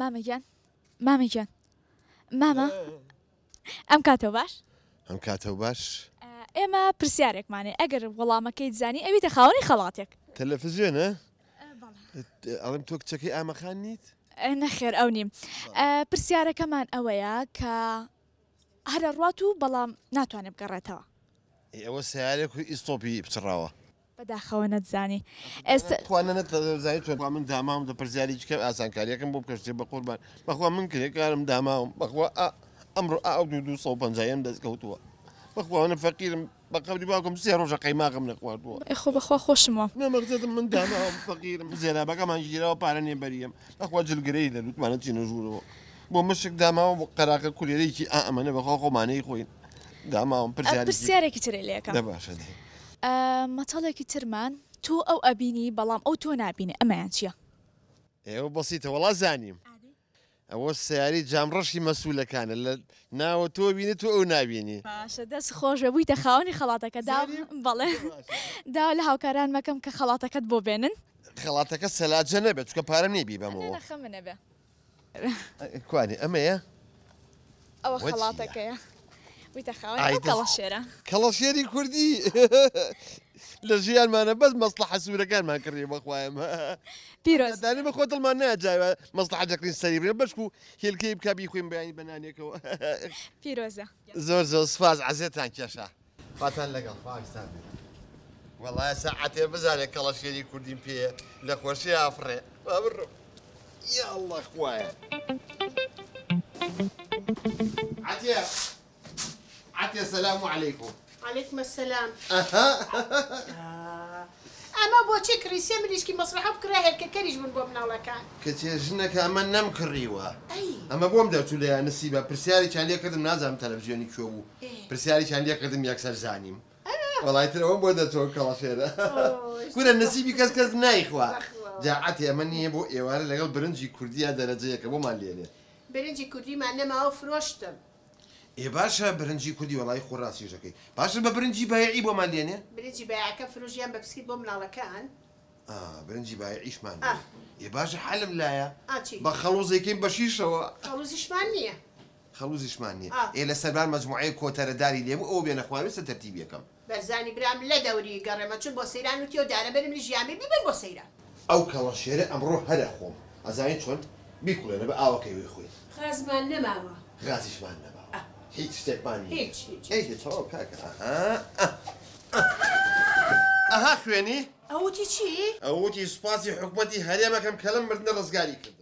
مامەگیان مامە ئەم کاتەوە باش ئەم کاتەوە باش ئێمە پرسیارێکمانێ ئەگەر وەڵامەکەی زانی ئەویتە خاوەنی خەڵاتێک تەلەڤیزیۆنە ئەڵێم تۆ کچەکەی ئامەخان نیت نەخێر ئەو نیم پرسیارەکەمان ئەوەیە کە هەرە ڕات و بەڵام ناتوانێت بگەڕێتەوە ئەوە سیارێک و ئیستۆپی بچڕاوە بەداخەوە نەتزانی ئێستاوانەت من داماوم دە پرسیاری کە ئاسانکاریەکەم بۆ بکەشتێ بە قوربان بەخوا من کرێکارم داماوم بەخوا ئەمڕۆ ئاو 250 دەستکەوتووە بەخواوانە فەقیرم بە قەبری باوکم سێ ڕۆژە قەیماغم نەخواردووە خۆ بەخوا خۆشمەوە نەمەغزەتم من داماوم فەقیرم زێرابەکەمان ژیرەوە پارە نێبەریم بەخوا جلگرەی دەلوتمانە چینە ژوورەوە بۆ مشک داماوە بۆ قەراقە کولێرەیەکی ئەمەنە بەخوا خۆمانەی خۆین داماوم پرسیارێکی ترێ لێەکەم باشە مەتەڵێکی ترمان تۆ ئەو ئەبینی بەڵام ئەو تۆ نابینێ ئەمەیان چییە؟ ئێوە بەسیتە وەڵا زانیم ئەوە سیاری جامڕەشی مەسوولەکانە لە ناوە تۆ بینێت تۆ ئەو نابینی باشە دەست خۆش بوویتە خاوەنی خەڵاتەکە بەڵێ دا لە هاوکاران مەکەم کە خەڵاتەکەت بۆ بێنن خەڵاتەکە سەلاجە نەبێت چکە پارە نێبی بەمەوە نەبێ کوانی ئەمەیە ئەوە خەڵاتەکەیە ویتە خاوەنی کەڵەشێرە کەڵەشێری کوردی لە ژیانمانە بەس مەسلحە سوورەکانمان کردی بەخوایم پیرۆزدانی بە خۆتڵمان ناجاوە مەسلحە دەکرین سەری بێ بەشک و هێلکەی بکە بیخوێن بەیانی بەنانێکەوە پیرۆزە زۆر زۆر سپاس عەزیێتان کێشە خواتان لەگەڵ پاکستان وەڵایە سەعاتێ بزانێت کەڵەشێری کوردیم پێ لە خۆشی ئافرێ بڕۆ یا ئەڵڵا خوایە عەتیە سەلام عەلەیکوم عليكم السلام ئەمە بۆچی کریسیە مریشکی مەسرحە بکرا هێلکە کەریش بوون بۆ مناڵەکان کەچێ ژنەکە ئەمە نەمکڕیوە ئەمە بۆم دەچوو لە نسیبە پرسیاریان لێ کردم نازانم تەلەڤیزیۆنی کوێ بوو پرسیاریان لێ کردم یەکسەر زانیم وەڵایترەوە بۆ دەچۆ کەڵەشێرە کورە نسیبی کەس نایخوا جاعەتی ئەمە نییە بۆ ئێوارە لەگەڵ برنجی کوردیە دەرەجەیەکە بۆمان لێنێ برنجی کوردیمان نەماوە فرۆشتم ئێ باشە برنجی کوردی وەڵای خۆڕاستیژەکەی باشە بە برنجی بایعی بۆمان لێنێ برنجی بایعەکە فرۆژیان بە بسکیت بۆ مناڵەکان برنجی بایعیشمان ئێ باشە حەلم لایە چی بە خەڵوزێکین بەشیشەوە خەڵوزیشمان نییە خەڵوزیشمان نییە ئێ لە سەربار مەجموعەیە کۆتەرەداری لێبوو ئەو بێنە خوارێتە تەرتیبیەکەم بەرزانی برام لە دەوری گەڕێمە چون بۆ سەیران و تێو دارە بەرم ژیانبێ بیبەر بۆ سەیران ئەو کەڵەشێرە ئەمڕۆ هەرە خۆم ئەزانین چۆن بیکوڵێنە بە ئاوەکەی وی خۆی غازمان نەماوە غازیشمان نەماوە هیچ شتێکمان هیچ چاو کاکە ئەها خوێنی ئەوتی چی؟ ئەوتی سوپاسی حکومەتی هەرێمەکەم کەلم مردنە ڕزگاری کرد